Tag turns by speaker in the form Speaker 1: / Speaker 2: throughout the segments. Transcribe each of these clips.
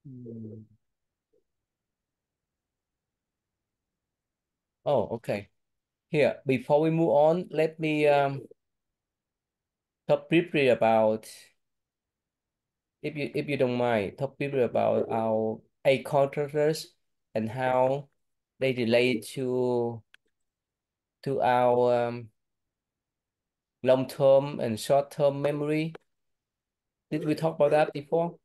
Speaker 1: Hmm. Oh, okay. Here, before we move on, let me talk briefly about, if you don't mind, talk briefly about our eight contractors and how they relate to our long-term and short-term memory. Did we talk about that before?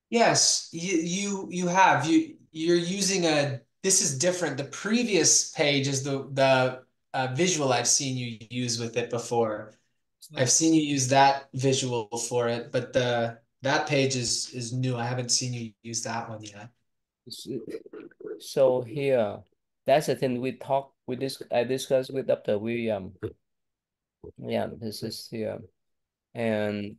Speaker 2: Yes, you have you're using a this is different. The previous page is the visual I've seen you use with it before. I've
Speaker 1: So,
Speaker 2: seen you use that visual for it, but the that page is new. I haven't seen you use that one yet.
Speaker 1: so here, that's the thing I discussed with Dr. William. Yeah, this is here. And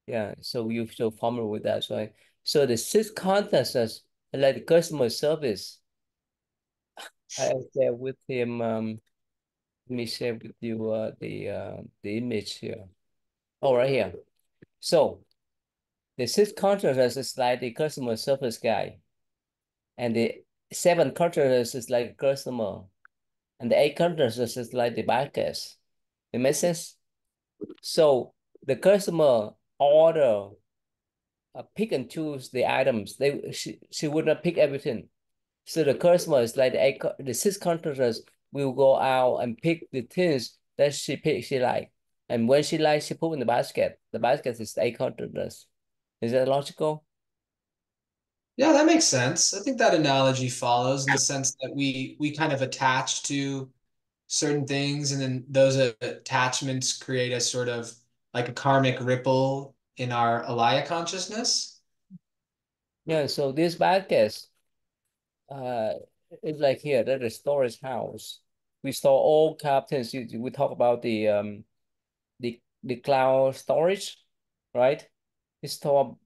Speaker 1: yeah, so you're so familiar with that, right? So the six contacts are like customer service. I share with him. Let me share with you the image here. Oh, right here. So the six contractors is like the customer service guy, and the seven contractors is like a customer, and the eight contractors is like the backers. It makes sense. So the customer order pick and choose the items. She would not pick everything. So the customer is like the six contractors will go out and pick the things that she like. And when she likes, she put in the basket. The basket is eight contractors. Is that logical?
Speaker 2: Yeah, that makes sense. I think that analogy follows in the sense that we kind of attach to certain things, and then those attachments create a sort of like a karmic ripple in our alaya consciousness.
Speaker 1: Yeah, so this basket uh is like here, that is storage house. We store all captains. We talk about the cloud storage, right? We store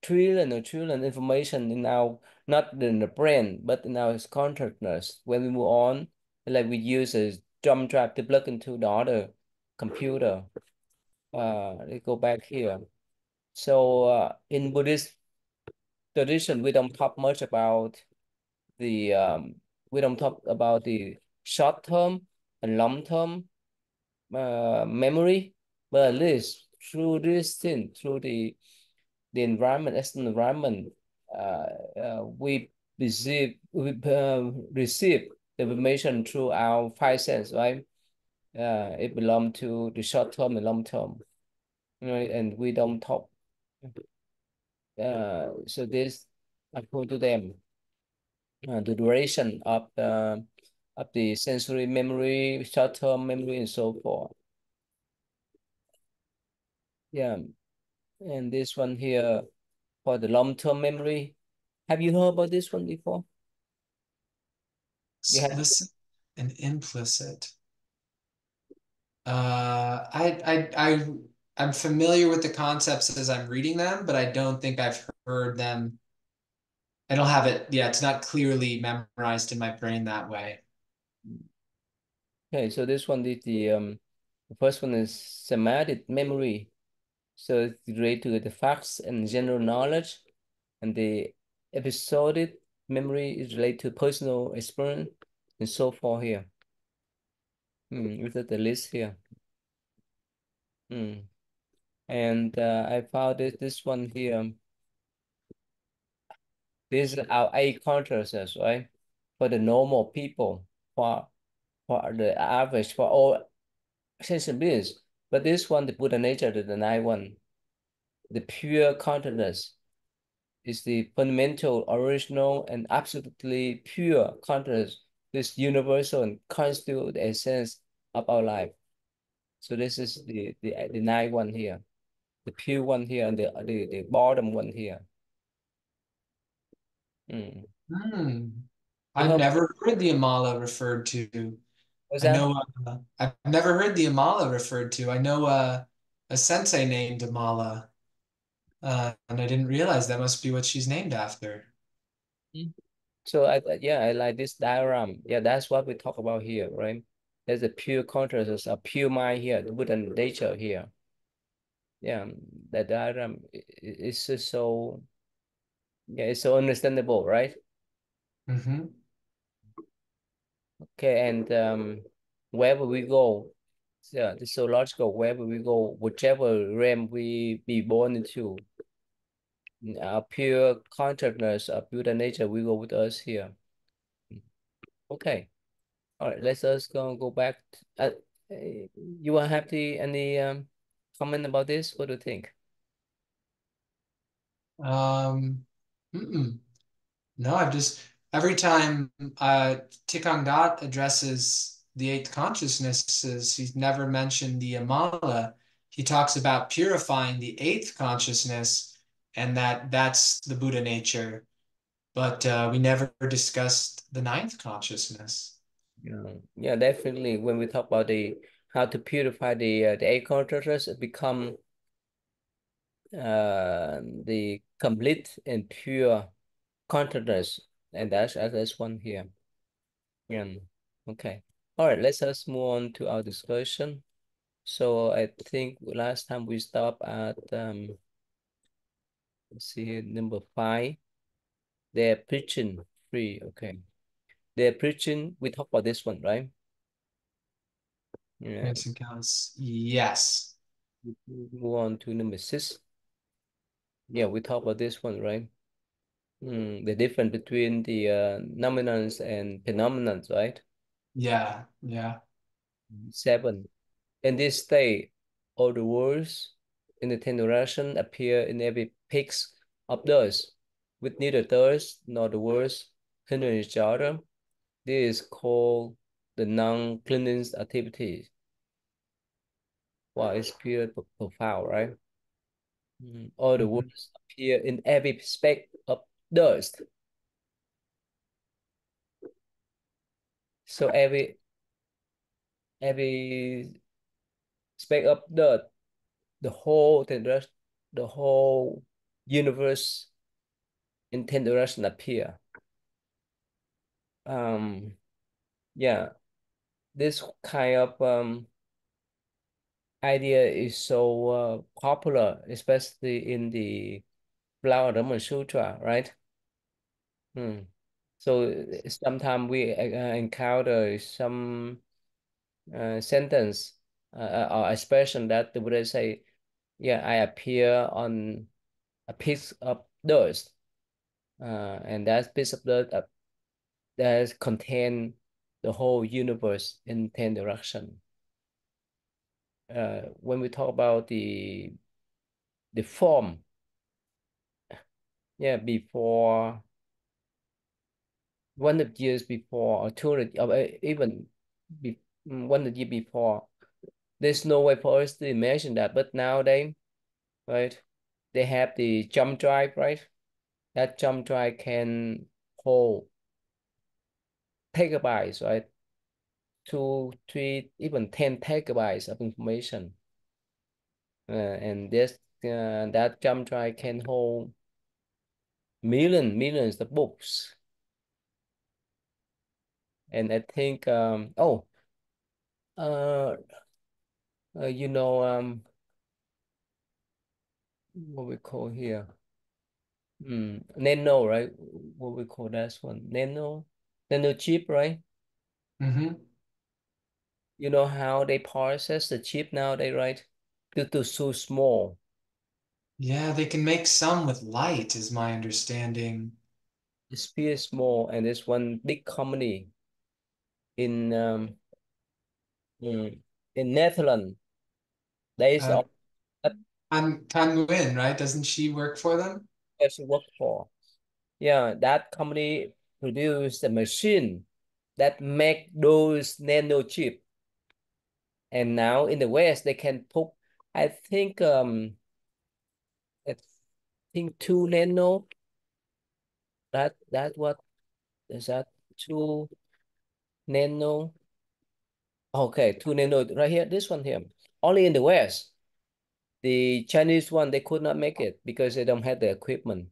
Speaker 1: trillion information in our, not in the brain, but in our consciousness. When we move on, like we use a jump drive to plug into the other computer. Let's go back here. So in Buddhist tradition, the we don't talk about the short term and long term memory, but at least through this thing, through the environment, external environment, we receive the information through our five senses, right? It belongs to the short term and long term, right? And we don't talk. So this, according to them, the duration of the sensory memory, short term memory, and so forth. Yeah, and this one here for the long term memory. Have you heard about this one before? You have.
Speaker 2: Explicit and implicit. I'm familiar with the concepts as I'm reading them, but I don't think I've heard them. I don't have it. Yeah, it's not clearly memorized in my brain that way.
Speaker 1: Okay, so this one is the first one is semantic memory. So it's related to the facts and general knowledge, and the episodic memory is related to personal experience and so forth here. Look at the list here. Hmm. And I found this one here. This is our eight consciousness, right? For the normal people, for for the average, for all sentient beings. But this one, the Buddha nature, the ninth one, the pure consciousness is the fundamental, original, and absolutely pure consciousness, this universal and constitute the essence of our life. So this is the ninth one here, the pure one here, and the bottom one here. Mm.
Speaker 2: Hmm.
Speaker 1: You
Speaker 2: I've
Speaker 1: heard
Speaker 2: never heard the Amala referred to.
Speaker 1: what's
Speaker 2: I
Speaker 1: that?
Speaker 2: know I've never heard the Amala referred to. I know a sensei named Amala, and I didn't realize that must be what she's named after.
Speaker 1: Mm. So yeah, I like this diagram. Yeah, that's what we talk about here, right? There's a pure consciousness, a pure mind here, the Buddha nature here. Yeah. that diagram is just so, yeah, it's so understandable, right?
Speaker 2: Hmm.
Speaker 1: Okay, and wherever we go, yeah, it's so logical. Wherever we go, whichever realm we be born into, our pure consciousness, our pure nature will go with us here. Okay, all right. Let's us go back. You want to have any comment about this? What do you think?
Speaker 2: Um, mm-mm. No, I've just every time Tikang Dat addresses the eighth consciousnesses, he's never mentioned the Amala. He talks about purifying the eighth consciousness, and that's the Buddha nature. But we never discussed the ninth consciousness.
Speaker 1: Yeah, yeah, definitely. When we talk about the how to purify the eight consciousness, it become the complete and pure consciousness, and that's one here. Yeah. Okay. All right. Let's us move on to our discussion. So I think last time we stopped at let's see here, number 5. They're preaching free. Okay. They're preaching. We talked about this one, right? Yeah.
Speaker 2: Yes, and counts. Yes.
Speaker 1: Move on to number 6. Yeah, we talked about this one, right? The difference between the nominals and phenomenons, right?
Speaker 2: Yeah. Yeah.
Speaker 1: 7. In this state, all the words in the ten direction appear in every peaks of dust, with neither dust nor the words hindering each other. This is called the non-cleansing activity. Wow, it's pure profound, right? All the
Speaker 2: Mhm.
Speaker 1: words appear in every speck of dust. So every speck of dust, the whole ten direction, the whole universe in ten direction appear. Um, yeah, this kind of idea is so popular, especially in the Flower Dharma Sutra, right? Hmm. So sometimes we encounter some sentence or expression that the Buddha say, "Yeah, I appear on a piece of dust," and that piece of dust that contain the whole universe in ten direction. When we talk about the form, yeah, before 100 years before or 200 or even 100 years before, there's no way for us to imagine that. But nowadays, right, they have the jump drive, right? That jump drive can hold petabytes, right? 2, 3, even 10 petabytes of information. And that jump drive can hold millions of books. And I think uh, you know what we call here nano, right? What we call that one, nano chip, right?
Speaker 2: Hmm.
Speaker 1: You know how they process the chip nowadays, right? Due to so small.
Speaker 2: Yeah, they can make some with light, is my understanding.
Speaker 1: It's very small, and there's one big company in mm, in Netherlands. They is
Speaker 2: Uh,
Speaker 1: all that
Speaker 2: Tan Nguyen, right? Doesn't she work for them?
Speaker 1: has work for. Yeah, that company produce a machine that make those nano chip. And now in the West, they can put, I think, I think 2 nano. That what is that 2 nano? Okay, 2 nano right here. This one here, only in the West. The Chinese one they could not make it because they don't have the equipment.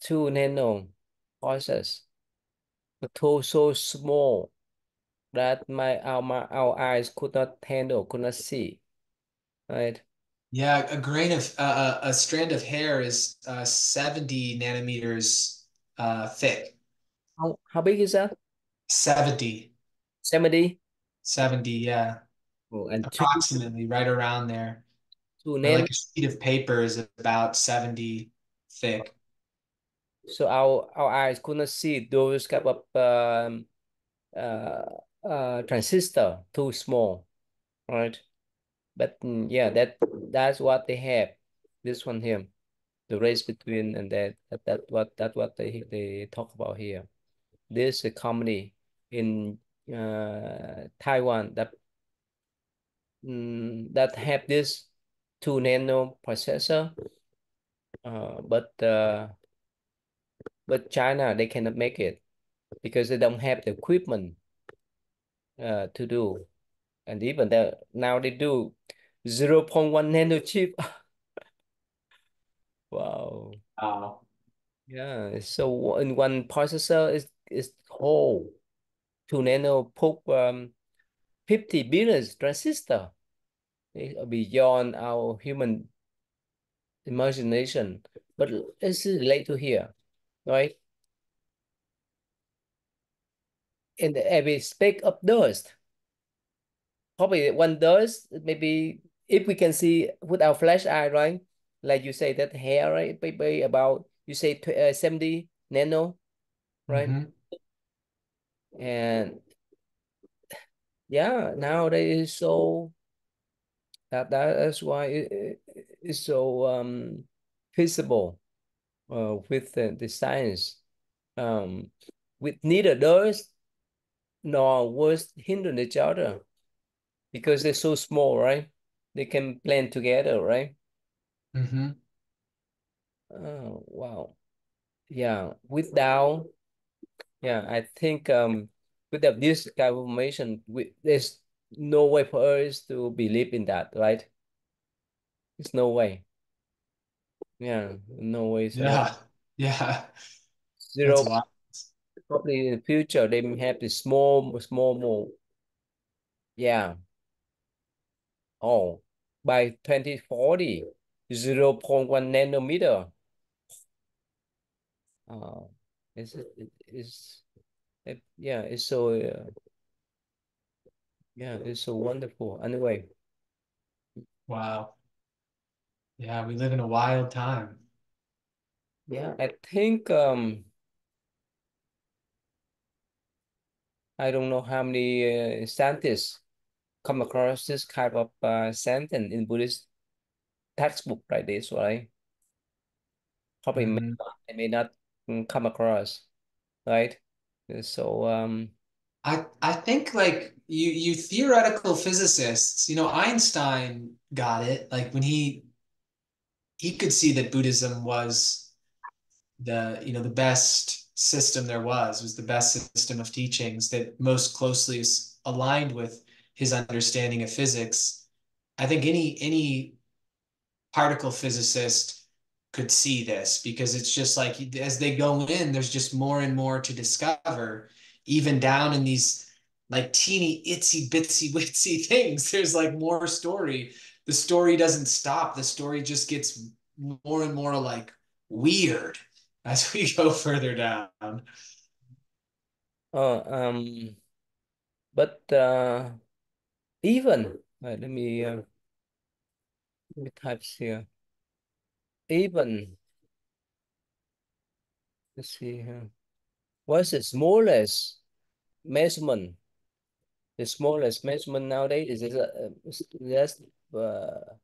Speaker 1: 2 nano process, the tool so small that my our eyes could not handle, could not see. Right?
Speaker 2: Yeah, a grain of a strand of hair is 70 nanometers thick.
Speaker 1: How big is that?
Speaker 2: 70,
Speaker 1: 70?
Speaker 2: 70, yeah,
Speaker 1: Oh, and
Speaker 2: approximately right around there.
Speaker 1: two
Speaker 2: Or
Speaker 1: nano.
Speaker 2: like a sheet of paper is about 70 thick.
Speaker 1: So our eyes could not see those kind of uh, transistor too small, right? But yeah, that's what they have. This one here, the race between and that what they talk about here. This a company in Taiwan that have this 2 nano processor, but China they cannot make it because they don't have the equipment to do, and even now they do 0.1 nano chip. Wow.
Speaker 2: Wow.
Speaker 1: Yeah, so in one processor is whole 2 nano put 50 billion transistor. They are beyond our human imagination. But it's related to here, right? And every speck of dust, probably one dust, maybe if we can see with our flash eye, right? Like you say that hair, right? Maybe about you say 70 nano, right?
Speaker 2: Hmm.
Speaker 1: And yeah, nowadays so that's why it's so feasible with the science um with neither does nor words hindering each other because they're so small, right? They can blend together, right?
Speaker 2: Hmm.
Speaker 1: Oh wow. Yeah, without yeah, I think without this kind of information there's no way for us to believe in that, right? There's no way. Yeah, no way. So
Speaker 2: Yeah. Yeah. That's
Speaker 1: zero.
Speaker 2: wild.
Speaker 1: Probably in the future they may have the small more. Yeah. Oh, by 2040, 0.1 nanometer. Uh, yeah, it's so yeah, it's so wonderful. Anyway,
Speaker 2: Wow. Yeah, we live in a wild time.
Speaker 1: yeah, I think I don't know how many scientists come across this kind of sentence in Buddhist textbook like this, right? Probably
Speaker 2: Hmm.
Speaker 1: they may not come across, right? So
Speaker 2: I think like you theoretical physicists, Einstein got it. Like when he could see that Buddhism was the best system there was the best system of teachings that most closely is aligned with his understanding of physics. I think any particle physicist could see this because it's just like as they go in, there's just more and more to discover, even down in these like teeny itsy bitsy witsy things. There's like more story. The story doesn't stop. The story just gets more and more like weird as we go further down.
Speaker 1: uh, but even let me type here. Even let's see here. What's the smallest measurement? The smallest measurement nowadays is just uh,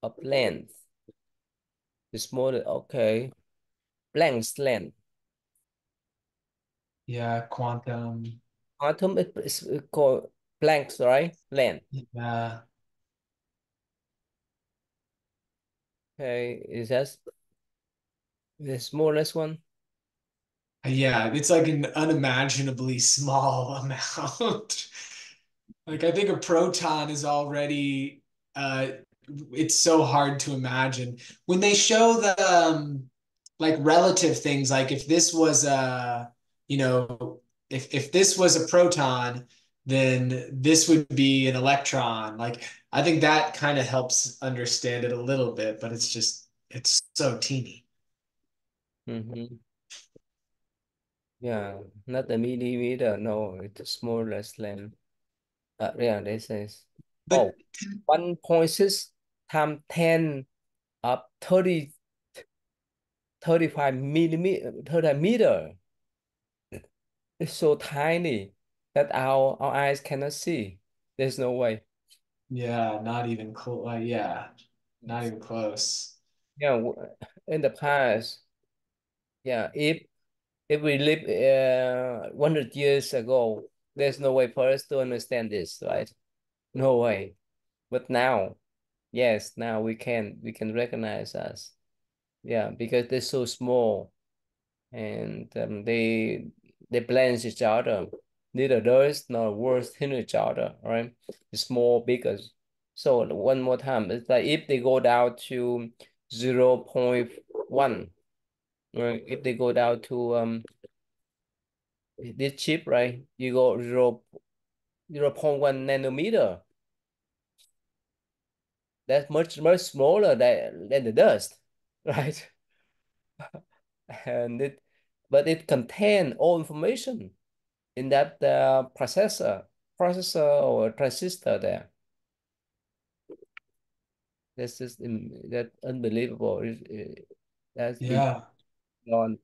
Speaker 1: of length. The smallest, okay, Planck's length.
Speaker 2: Yeah, quantum.
Speaker 1: Atom is called Planck's, right? Length.
Speaker 2: Yeah.
Speaker 1: Okay, is that the smallest one?
Speaker 2: Yeah, it's like an unimaginably small amount. Like I think a proton is already it's so hard to imagine. When they show the like relative things, like if this was a, you know, if this was a proton, then this would be an electron. Like I think that kind of helps understand it a little bit, but it's so teeny.
Speaker 1: Mm-hmm. Yeah, not a millimeter. No, it's smaller than. Yeah, this is.
Speaker 2: But
Speaker 1: Oh, 1.6 times 10 up 35 millimeter, 30 meter. It's so tiny that our eyes cannot see. There's no way.
Speaker 2: yeah, not even close. Yeah, not
Speaker 1: Yes.
Speaker 2: even close.
Speaker 1: Yeah, in the past, yeah, if we live 100 years ago, there's no way for us to understand this, right? No way. But now, yes, now we can recognize us. Yeah, because they're so small and they blend each other. Neither does nor worse than each other, right? It's small, bigger. So one more time, it's like if they go down to 0.1, right? If they go down to this chip, right? You go 0.1 nanometer. That's much smaller than the dust, right? And but it contains all information in that processor or transistor there. That's just that unbelievable. That's
Speaker 2: Yeah.
Speaker 1: beyond,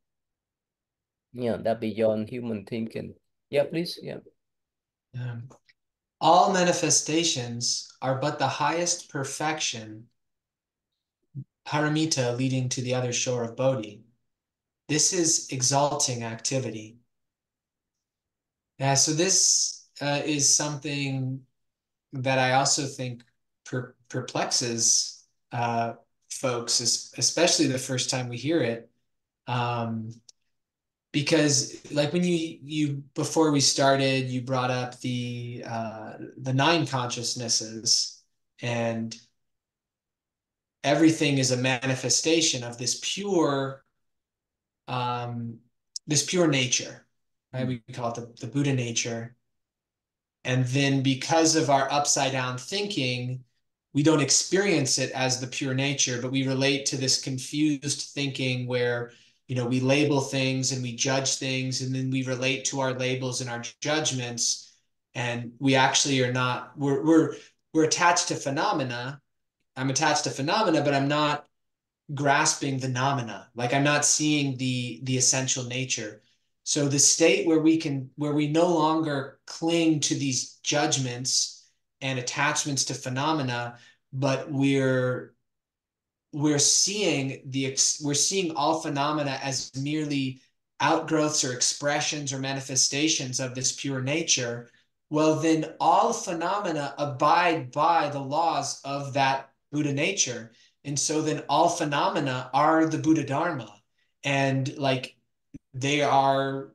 Speaker 1: that beyond human thinking. Yeah, please. Yeah.
Speaker 2: Yeah. All manifestations are but the highest perfection, paramita leading to the other shore of Bodhi. This is exalting activity. Yeah, so this is something that I also think perplexes folks, especially the first time we hear it. Um, because like when you before we started, you brought up the nine consciousnesses, and everything is a manifestation of um, this pure nature, right?
Speaker 1: Mm.
Speaker 2: We call it the Buddha nature. And then because of our upside down thinking, we don't experience it as the pure nature, but we relate to this confused thinking where, we label things and we judge things, and then we relate to our labels and our judgments. And we actually are not, we're attached to phenomena. I'm attached to phenomena, but I'm not grasping the nomina. Like I'm not seeing the essential nature. So the state where we no longer cling to these judgments and attachments to phenomena, but we're seeing all phenomena as merely outgrowths or expressions or manifestations of this pure nature. Well, then all phenomena abide by the laws of that Buddha nature. And so then all phenomena are the Buddha Dharma. And like they are,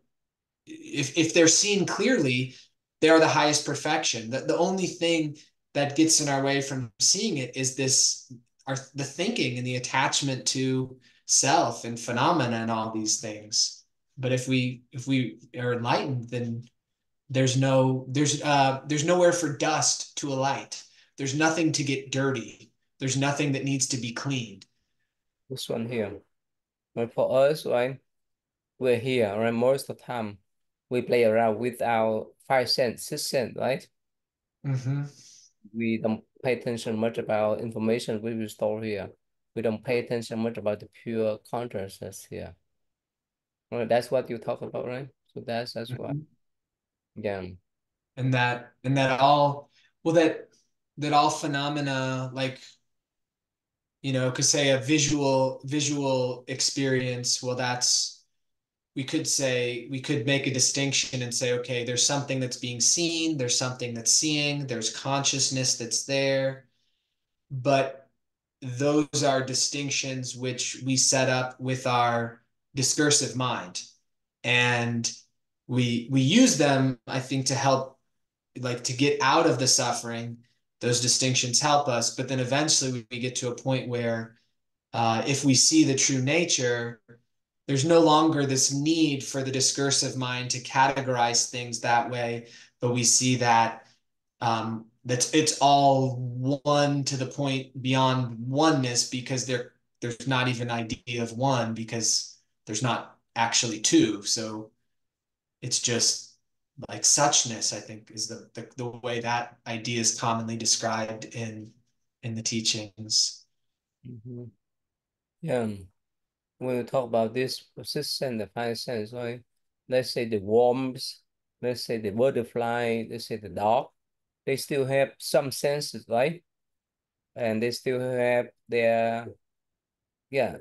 Speaker 2: if they're seen clearly, they are the highest perfection. The only thing that gets in our way from seeing it is the thinking and the attachment to self and phenomena and all these things. But if we are enlightened, then there's nowhere for dust to alight. There's nothing to get dirty. There's nothing that needs to be cleaned.
Speaker 1: This one here. But for us, right, we're here, right? Most of the time, we play around with our 5 cents, 6 cents, right?
Speaker 2: Mm-hmm.
Speaker 1: We don't pay attention much about information we will store here. We don't pay attention much about the pure consciousness here. Well, that's what you talk about, right? So that's what.
Speaker 2: Mm-hmm.
Speaker 1: Yeah.
Speaker 2: And that all well that all phenomena like could say a visual experience. Well, that's we could make a distinction and say, okay, there's something that's being seen, there's something that's seeing, there's consciousness that's there, but those are distinctions which we set up with our discursive mind, and we use them, I think, to help, like, to get out of the suffering. Those distinctions help us, but then eventually we get to a point where if we see the true nature, there's no longer this need for the discursive mind to categorize things that way, but we see that that it's all one to the point beyond oneness because there's not even an idea of one because there's not actually two. So it's just like suchness, I think, is the way that idea is commonly described in the teachings.
Speaker 1: Mhm. Yeah. When we talk about this sixth sense, the five sense, right? Let's say the worms, let's say the butterfly, let's say the dog, they still have some senses, right? And they still have their, yeah,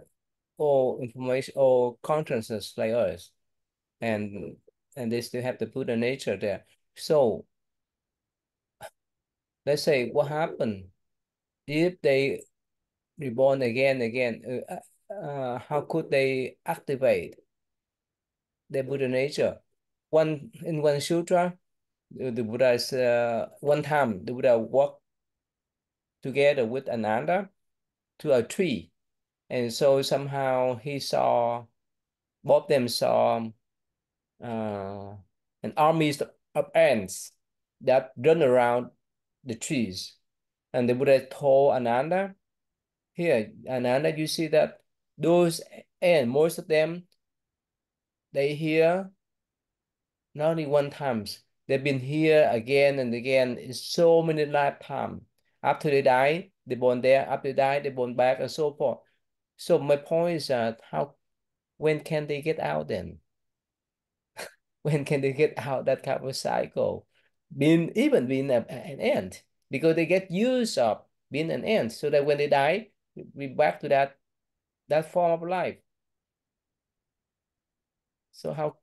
Speaker 1: all information, all consciousness like us. And they still have the Buddha nature there. So let's say what happened if they reborn again, how could they activate their Buddha nature? One in one sutra, the Buddha is one time the Buddha walked together with Ananda to a tree, and so somehow he saw both them saw uh, an armies of ants that run around the trees, and the Buddha told Ananda, "Here, Ananda, you see that those ants, most of them, they here not only one times. They've been here again and again in so many lifetimes. After they die, they born there. After they die, they born back and so forth. So my point is that how when can they get out then? When can they get out that kind of cycle? Being an ant because they get used of being an ant so that when they die, we back to that form of life. So how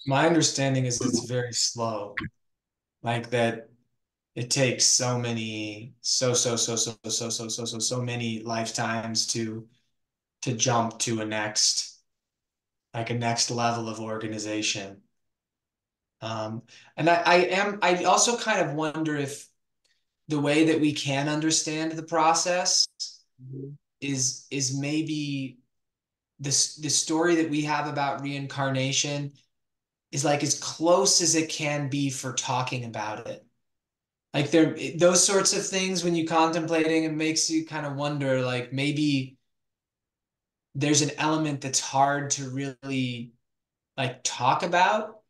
Speaker 2: My understanding is it's very slow, like that it takes so many, so many lifetimes to jump to a next, like a next level of organization. Um, and I also kind of wonder if the way that we can understand the process is maybe this the story that we have about reincarnation is like as close as it can be for talking about it. Like there those sorts of things when you contemplating, it makes you kind of wonder like maybe there's an element that's hard to really like talk about,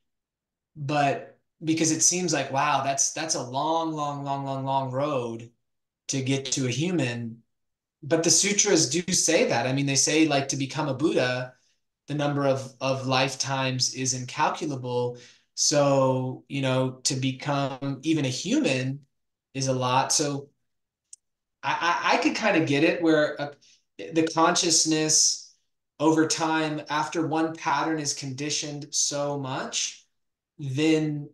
Speaker 2: but because it seems like wow, that's a long road to get to a human. But the sutras do say that. I mean, they say like to become a Buddha, the number of lifetimes is incalculable. So, to become even a human is a lot. So I could kind of get it where the consciousness over time, after one pattern is conditioned so much, then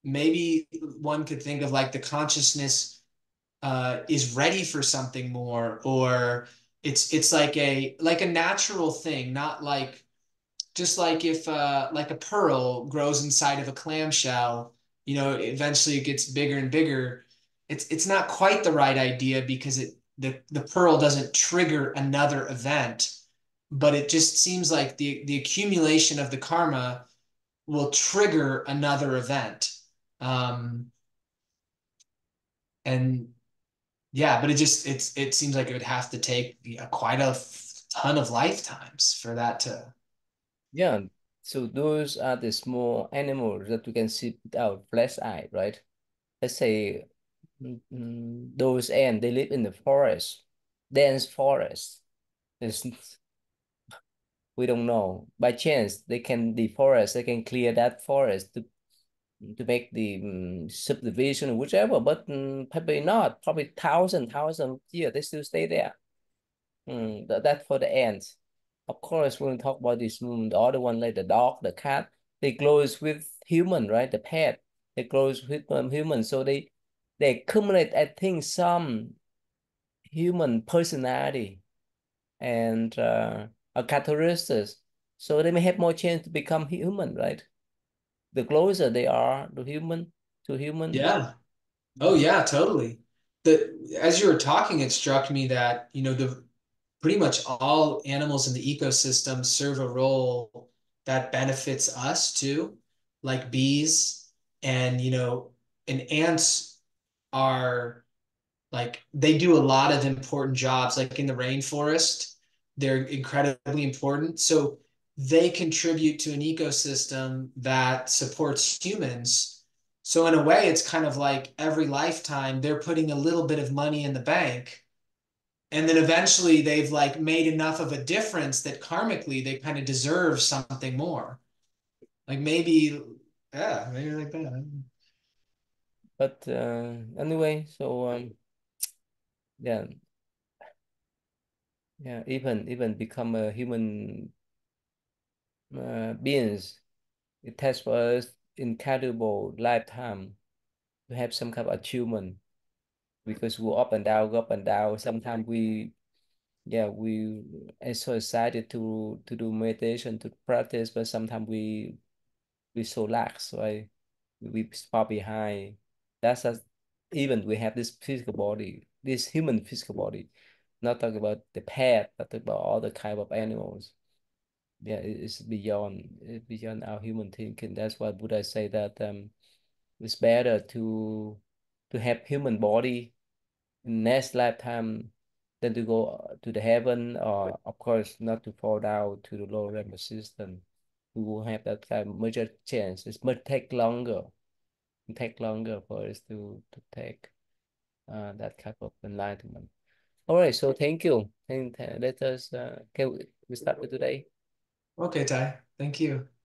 Speaker 2: maybe one could think of like the consciousness is ready for something more, or it's like a natural thing, not like just like if like a pearl grows inside of a clamshell, eventually it gets bigger and bigger. It's not quite the right idea because the pearl doesn't trigger another event, but it just seems like the accumulation of the karma will trigger another event. And yeah, but it seems like it would have to take quite a ton of lifetimes for that to.
Speaker 1: yeah, so those are the small animals that we can see with our flesh eye, right? Let's say those ants, they live in the forest, dense forest. It's, we don't know. By chance, they can deforest, they can clear that forest to make the subdivision, whichever, but probably not. Probably thousand of years, they still stay there. That's for the ants. Of course, when we talk about this, the other one like the dog, the cat, they close with human, right? The pet, they close with human, so they accumulate, I think, some human personality and characteristics, so they may have more chance to become human, right? The closer they are to human.
Speaker 2: Yeah. Oh yeah, totally. As you were talking, it struck me that, pretty much all animals in the ecosystem serve a role that benefits us too, like bees and and ants are like they do a lot of important jobs like in the rainforest. They're incredibly important. So they contribute to an ecosystem that supports humans. So in a way, it's kind of like every lifetime they're putting a little bit of money in the bank, and then eventually they've like made enough of a difference that karmically they kind of deserve something more. Like maybe, yeah, maybe like that.
Speaker 1: But anyway, so yeah, yeah, even become a human beings, it takes for us incredible lifetime to have some kind of achievement because we go up and down. Sometimes we, yeah, we are so excited to do meditation to practice, but sometimes we so lax, right? We far behind. That's us. Even we have this physical body, this human physical body. Not talking about the pet, but about all the kind of animals. Yeah, it's beyond our human thinking. That's why Buddha say that it's better to have human body in next lifetime than to go to the heaven, or of course not to fall down to the lower level system. We will have that kind of major chance. It might take longer for us to take that type of enlightenment. All right, so thank you. And let us we start with today.
Speaker 2: Okay, Ty, thank you.